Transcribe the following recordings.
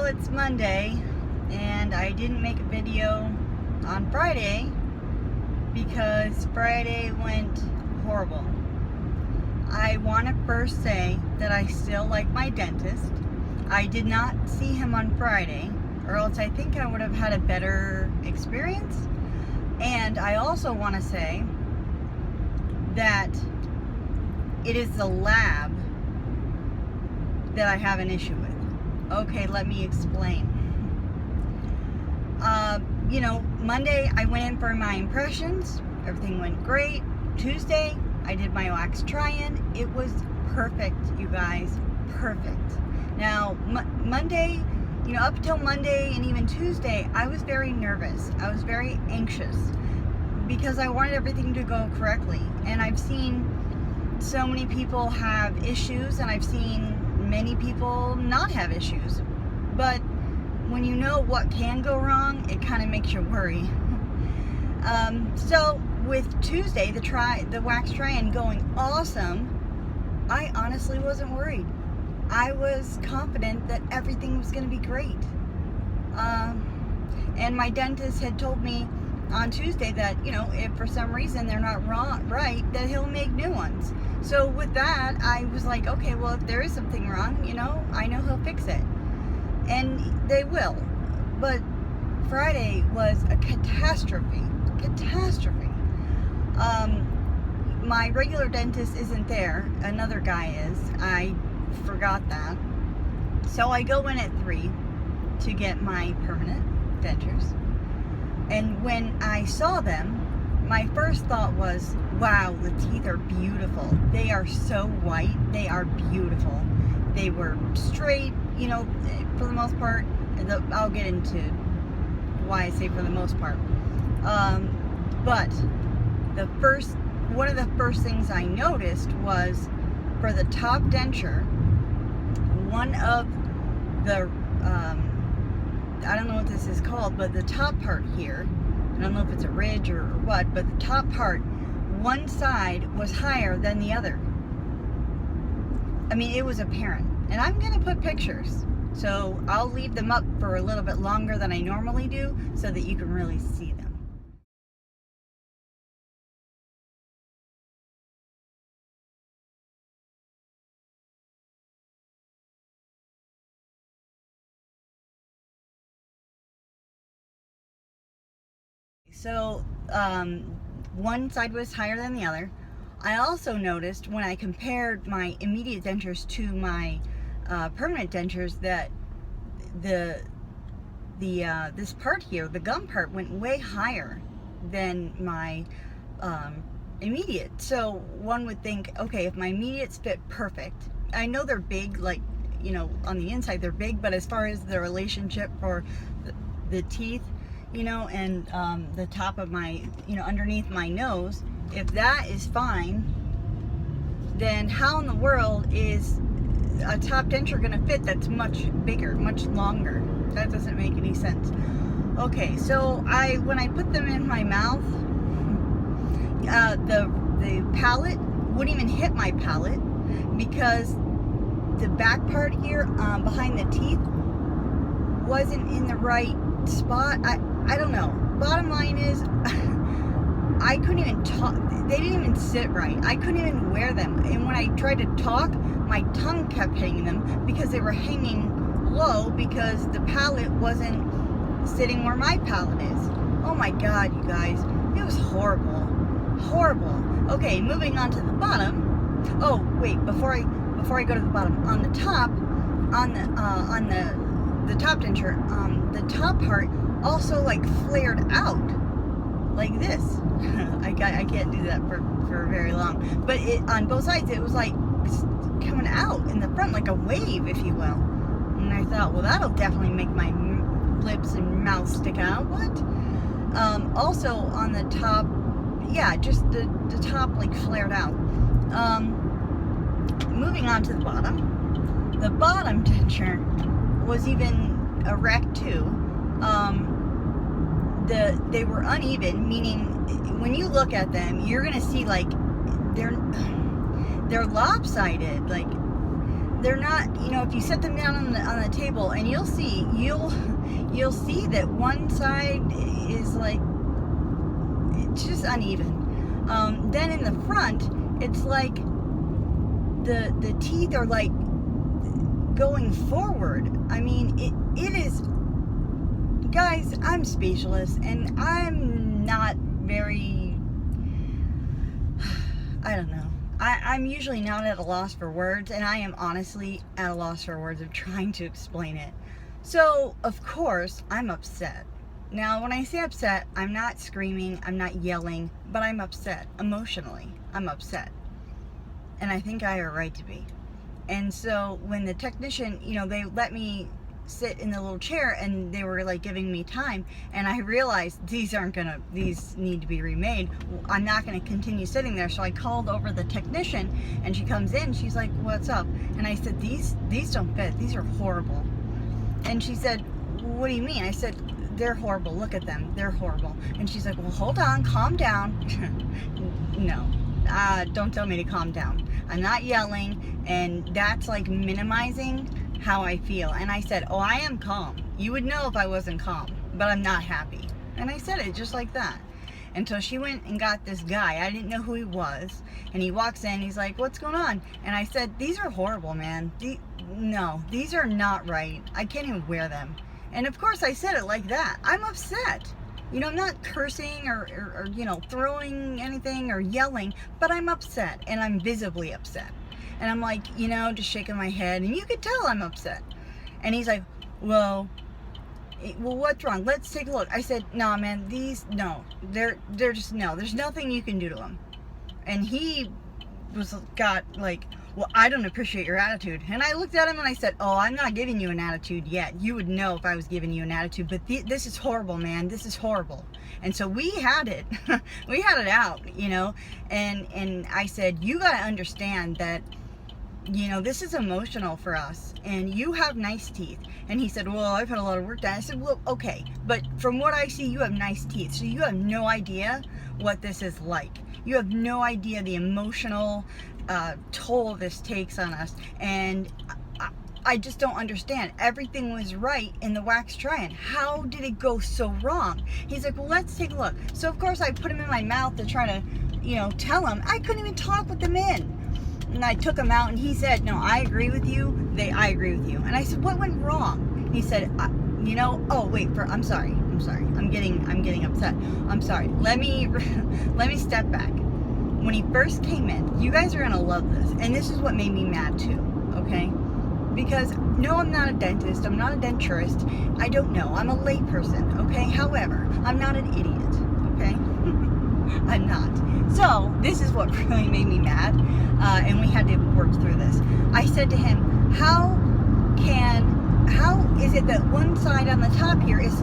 Well, it's Monday, and I didn't make a video on Friday because Friday went horrible. I want to first say that I still like my dentist. I did not see him on Friday, or else I think I would have had a better experience. And I also want to say that it is the lab that I have an issue with. Okay, let me explain. Monday I went in for my impressions. Everything went great. Tuesday I did my wax try-in. It was perfect, you guys. Perfect. Now, Monday, up until Monday and even Tuesday, I was very nervous. I was very anxious because I wanted everything to go correctly. And I've seen so many people have issues, and I've seen many people not have issues. But when you know what can go wrong, it kind of makes you worry. So with Tuesday, the wax try-in going awesome, I honestly wasn't worried. I was confident that everything was going to be great. And my dentist had told me on Tuesday that, if for some reason they're not right, that he'll make new ones. So with that, I was like, okay, well, if there is something wrong, I know he'll fix it. And they will. But Friday was a catastrophe. My regular dentist isn't there. Another guy is. I forgot that. So I go in at 3 to get my permanent dentures. And when I saw them, my first thought was, wow, the teeth are beautiful. They are so white. They are beautiful. They were straight, for the most part. I'll get into why I say for the most part. But one of the first things I noticed was for the top denture, one of the, I don't know what this is called, but the top part here, I don't know if it's a ridge or what, but the top part, one side was higher than the other. I mean, it was apparent. And I'm going to put pictures. So I'll leave them up for a little bit longer than I normally do so that you can really see them. So one side was higher than the other. I also noticed when I compared my immediate dentures to my permanent dentures that this part here, the gum part, went way higher than my immediate. So one would think, okay, if my immediates fit perfect, I know they're big, like, on the inside they're big, but as far as the relationship for the teeth, and the top of my, underneath my nose, if that is fine, then how in the world is a top denture going to fit that's much bigger, much longer? That doesn't make any sense. Okay, so when I put them in my mouth, the palate wouldn't even hit my palate because the back part here, behind the teeth, wasn't in the right spot. I don't know. Bottom line is, I couldn't even talk. They didn't even sit right. I couldn't even wear them. And when I tried to talk, my tongue kept hitting them because they were hanging low because the palate wasn't sitting where my palate is. Oh my God, you guys. It was horrible. Horrible. Okay, moving on to the bottom. Oh, wait, before I go to the bottom, on the top, on the top denture, the top part also like flared out like this. I can't do that for very long, but on both sides it was like coming out in the front like a wave, if you will. And I thought, well, that'll definitely make my lips and mouth stick out. What? Also on the top, yeah, just the top like flared out. Moving on to the bottom denture was even a wreck too. They were uneven, meaning when you look at them, you're gonna see like they're lopsided. Like they're not, you know, if you set them down on the table, and you'll see that one side is like, it's just uneven. Then in the front, it's like the teeth are like going forward. I mean, it is, guys, I'm speechless, and I'm not very, I don't know. I'm usually not at a loss for words, and I am honestly at a loss for words of trying to explain it. So, of course, I'm upset. Now, when I say upset, I'm not screaming, I'm not yelling, but I'm upset. Emotionally, I'm upset. And I think I have a right to be. And so, when the technician, you know, they let me sit in the little chair, and they were like giving me time, and I realized these need to be remade. I'm not gonna continue sitting there. So I called over the technician, and she comes in, she's like, what's up? And I said, these don't fit, these are horrible. And she said, what do you mean? I said, they're horrible, look at them, they're horrible. And she's like, well, hold on, calm down. No, don't tell me to calm down. I'm not yelling, and that's like minimizing how I feel. And I said, oh, I am calm. You would know if I wasn't calm, but I'm not happy. And I said it just like that. Until she went and got this guy. I didn't know who he was. And he walks in, he's like, what's going on? And I said, these are horrible, man. No, these are not right. I can't even wear them. And of course I said it like that. I'm upset. You know, I'm not cursing or you know, throwing anything or yelling, but I'm upset, and I'm visibly upset. And I'm like, you know, just shaking my head, and you could tell I'm upset. And he's like, well, what's wrong? Let's take a look. I said, no, man, they're just, no, there's nothing you can do to them. And he got like, well, I don't appreciate your attitude. And I looked at him and I said, oh, I'm not giving you an attitude yet. You would know if I was giving you an attitude, but this is horrible, man. This is horrible. And so we had it. We had it out, you know. And I said, you got to understand that, you know, this is emotional for us, and you have nice teeth. And he said, well, I've had a lot of work done. I said, well, okay, but from what I see, you have nice teeth, so you have no idea what this is like. You have no idea the emotional toll this takes on us. And I just don't understand. Everything was right in the wax try-on. How did it go so wrong? He's like, well, let's take a look. So of course I put him in my mouth to try to, you know, tell him. I couldn't even talk with them in. And I took him out, and he said, no, I agree with you. I agree with you. And I said, what went wrong? He said, you know, oh, wait, I'm sorry. I'm getting upset. I'm sorry. Let me step back. When he first came in, you guys are going to love this. And this is what made me mad too, okay? Because, no, I'm not a dentist. I'm not a denturist. I don't know. I'm a layperson, okay? However, I'm not an idiot, okay? I'm not. So, this is what really made me mad, and we had to work through this. I said to him, how is it that one side on the top here is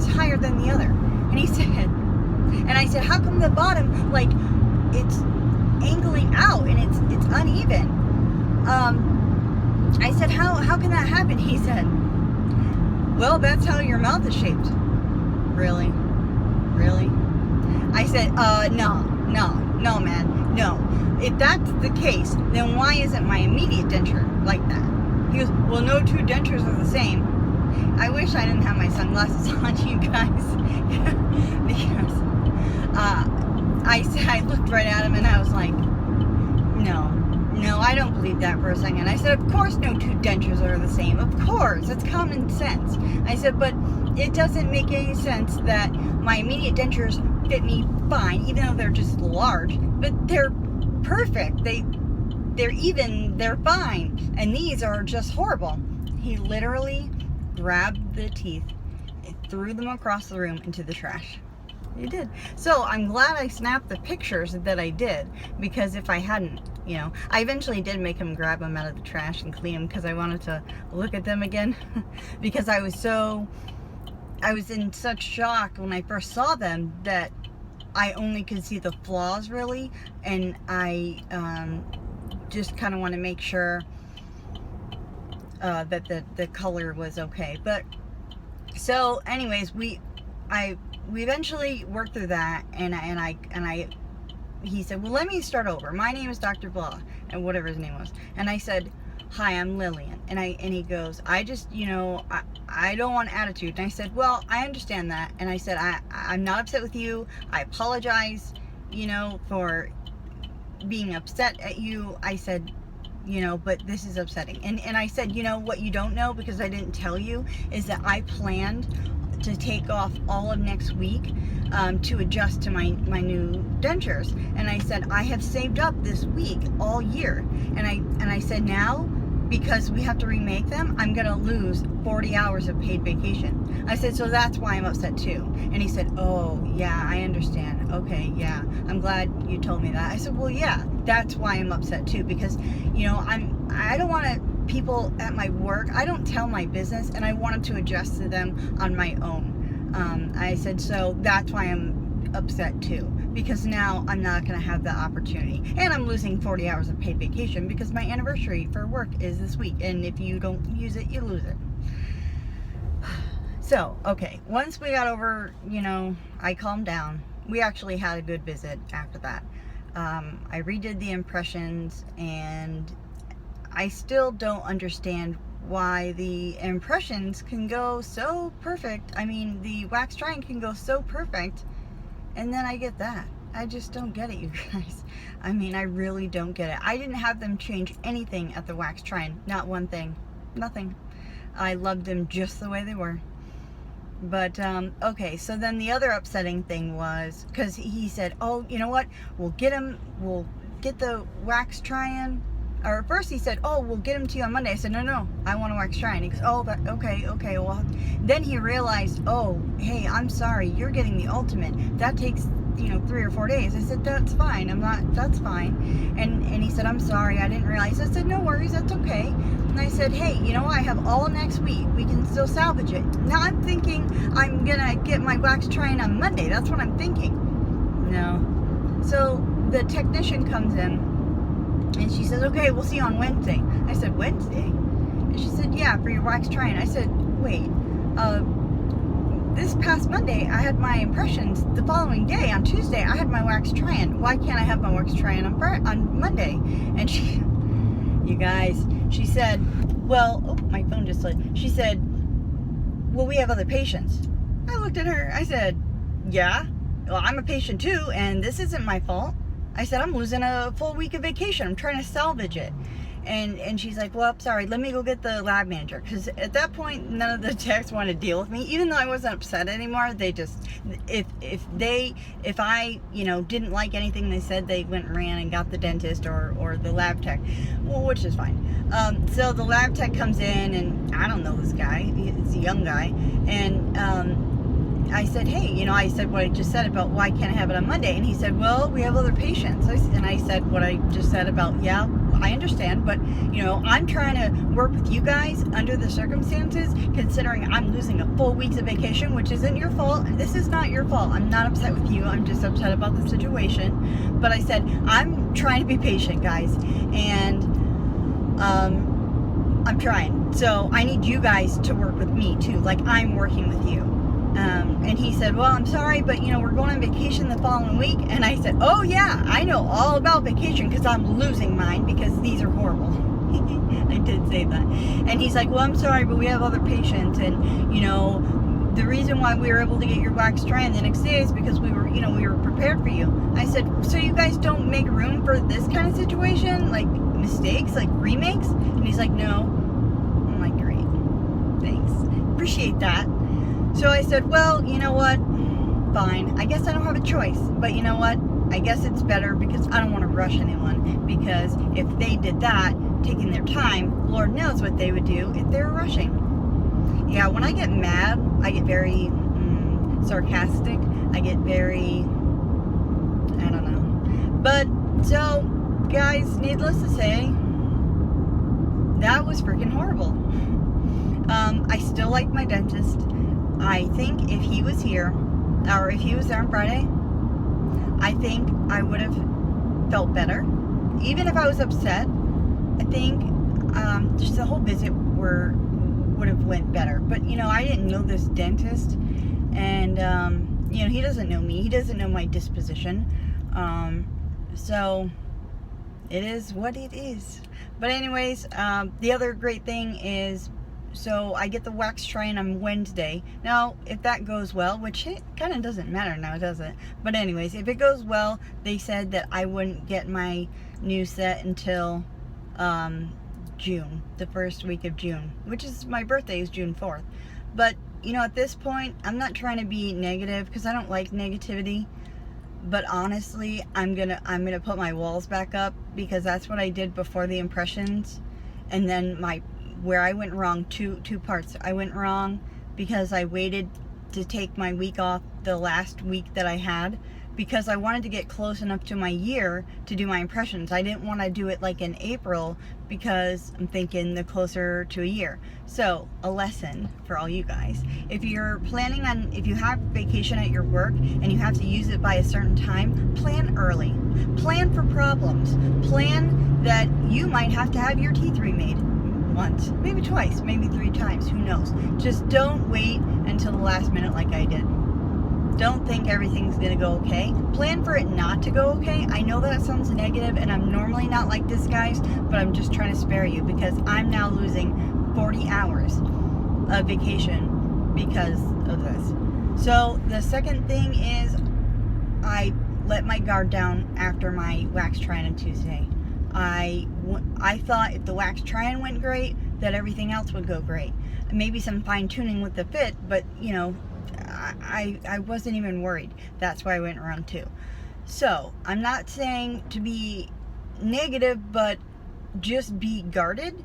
higher than the other? And he said, and I said, how come the bottom, like, it's angling out and it's uneven? I said, how can that happen? He said, well, that's how your mouth is shaped. Really? I said, no, man, no. If that's the case, then why isn't my immediate denture like that? He goes, well, no two dentures are the same. I wish I didn't have my sunglasses on, you guys, because I looked right at him, and I was like, no, I don't believe that for a second. I said, of course no two dentures are the same. Of course, it's common sense. I said, but it doesn't make any sense that my immediate dentures fit me fine, even though they're just large, but they're perfect. They're even, they're fine. And these are just horrible. He literally grabbed the teeth and threw them across the room into the trash. He did. So I'm glad I snapped the pictures that I did, because if I hadn't, you know, I eventually did make him grab them out of the trash and clean them, because I wanted to look at them again. Because I was in such shock when I first saw them that I only could see the flaws, really, and I just kind of want to make sure that the color was okay. But so anyways, we eventually worked through that, and he said, well, let me start over. My name is Dr. Blah, and whatever his name was. And I said, hi, I'm Lillian. And he goes, I just, I don't want attitude. And I said, well, I understand that. And I said, I'm not upset with you. I apologize, for being upset at you. I said, but this is upsetting. And I said, what you don't know, because I didn't tell you, is that I planned to take off all of next week to adjust to my new dentures. And I said, I have saved up this week all year. And I said, now, because we have to remake them, I'm gonna lose 40 hours of paid vacation. I said, so that's why I'm upset too. And he said, oh yeah, I understand. Okay, yeah, I'm glad you told me that. I said, well, yeah, that's why I'm upset too, because I don't want to people at my work, I don't tell my business, and I wanted to adjust to them on my own. I said, so that's why I'm upset too, because now I'm not going to have the opportunity, and I'm losing 40 hours of paid vacation because my anniversary for work is this week, and if you don't use it, you lose it. So, okay, once we got over, I calmed down. We actually had a good visit after that. I redid the impressions, and I still don't understand why the impressions can go so perfect. I mean, the wax trying can go so perfect, and then I get that. I just don't get it, you guys. I mean, I really don't get it. I didn't have them change anything at the wax trying. Not one thing. Nothing. I loved them just the way they were. But, okay, so then the other upsetting thing was, because he said, oh, you know what, we'll get the wax try-in. Or first he said, oh, we'll get him to you on Monday. I said, no, I want to wax try-in. He goes, oh, but okay, well, then he realized, oh, hey, I'm sorry, you're getting the ultimate. That takes, 3 or 4 days. I said, that's fine, that's fine. And he said, I'm sorry, I didn't realize. I said, no worries, that's okay. And I said, hey, I have all next week. We can still salvage it. Now I'm thinking I'm gonna get my wax try-in on Monday. That's what I'm thinking. No. So the technician comes in, and she says, okay, we'll see you on Wednesday. I said, Wednesday? And she said, yeah, for your wax try-in. I said, wait, this past Monday, I had my impressions. The following day, on Tuesday, I had my wax try-in. Why can't I have my wax try-in on Monday? And you guys, she said, well, oh, my phone just slid. She said, well, we have other patients. I looked at her. I said, yeah, well, I'm a patient too, and this isn't my fault. I said, I'm losing a full week of vacation. I'm trying to salvage it. And she's like, well, sorry, let me go get the lab manager. Because at that point, none of the techs wanted to deal with me. Even though I wasn't upset anymore, they just, if I, didn't like anything they said, they went and ran and got the dentist or the lab tech, well, which is fine. So the lab tech comes in, and I don't know this guy. He's a young guy. And I said, hey, I said what I just said about why can't I have it on Monday? And he said, well, we have other patients. And I said what I just said about, yeah, I understand, but, I'm trying to work with you guys under the circumstances, considering I'm losing a full week's of vacation, which isn't your fault. This is not your fault. I'm not upset with you. I'm just upset about the situation. But I said, I'm trying to be patient, guys, and I'm trying. So I need you guys to work with me, too, like I'm working with you. And he said, well, I'm sorry, but, we're going on vacation the following week. And I said, oh, yeah, I know all about vacation because I'm losing mine because these are horrible. I did say that. And he's like, well, I'm sorry, but we have other patients. And, the reason why we were able to get your wax try-in the next day is because we were prepared for you. I said, so you guys don't make room for this kind of situation? Like mistakes, like remakes? And he's like, no. I'm like, great. Thanks. Appreciate that. So I said, well, you know what, fine, I guess I don't have a choice, but you know what, I guess it's better because I don't want to rush anyone, because if they did that, taking their time, Lord knows what they would do if they were rushing. Yeah, when I get mad, I get very sarcastic, I get very, I don't know, but, so, guys, needless to say, that was freaking horrible. I still like my dentist. I think if he was here, or if he was there on Friday, I think I would have felt better. Even if I was upset, I think just the whole visit would have went better. But, I didn't know this dentist, and, he doesn't know me. He doesn't know my disposition. So, it is what it is. But anyways, the other great thing is, so I get the wax try-in on Wednesday. Now, if that goes well, which it kind of doesn't matter now, does it? But anyways, if it goes well, they said that I wouldn't get my new set until June, the first week of June, which is my birthday is June 4th. But, you know, at this point, I'm not trying to be negative because I don't like negativity. But honestly, I'm gonna put my walls back up because that's what I did before the impressions. And then where I went wrong, two parts. I went wrong because I waited to take my week off the last week that I had because I wanted to get close enough to my year to do my impressions. I didn't want to do it like in April because I'm thinking the closer to a year. So, a lesson for all you guys. If you're planning on, if you have vacation at your work and you have to use it by a certain time, plan early. Plan for problems. Plan that you might have to have your teeth remade once, maybe twice, maybe 3 times, who knows. Just don't wait until the last minute like I did. Don't think everything's gonna go okay. Plan for it not to go okay. I know that sounds negative and I'm normally not like this, guys, but I'm just trying to spare you because I'm now losing 40 hours of vacation because of this. So the second thing is I let my guard down after my wax try-in on Tuesday. I thought if the wax try-in went great, that everything else would go great. Maybe some fine-tuning with the fit, but, you know, I wasn't even worried. That's why I went around 2. So, I'm not saying to be negative, but just be guarded.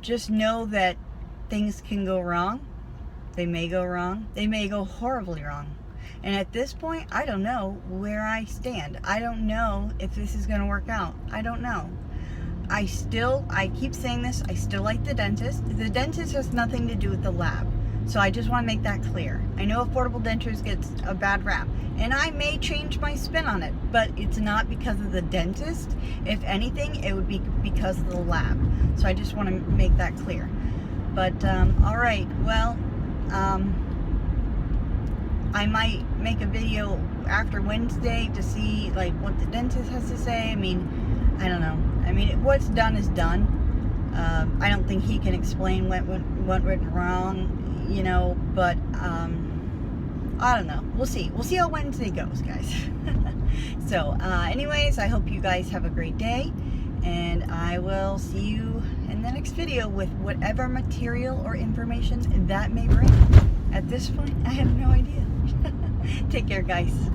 Just know that things can go wrong. They may go wrong. They may go horribly wrong. And at this point, I don't know where I stand. I don't know if this is going to work out. I don't know. I keep saying this, I still like the dentist. The dentist has nothing to do with the lab. So I just want to make that clear. I know Affordable Dentures gets a bad rap, and I may change my spin on it, but it's not because of the dentist. If anything, it would be because of the lab. So I just want to make that clear. But, all right, well, I might make a video after Wednesday to see, like, what the dentist has to say. I mean, I don't know. I mean, what's done is done. I don't think he can explain what went wrong, you know, but I don't know. We'll see. We'll see how Wednesday goes, guys. So, anyways, I hope you guys have a great day, and I will see you in the next video with whatever material or information that may bring. At this point, I have no idea. Take care, guys.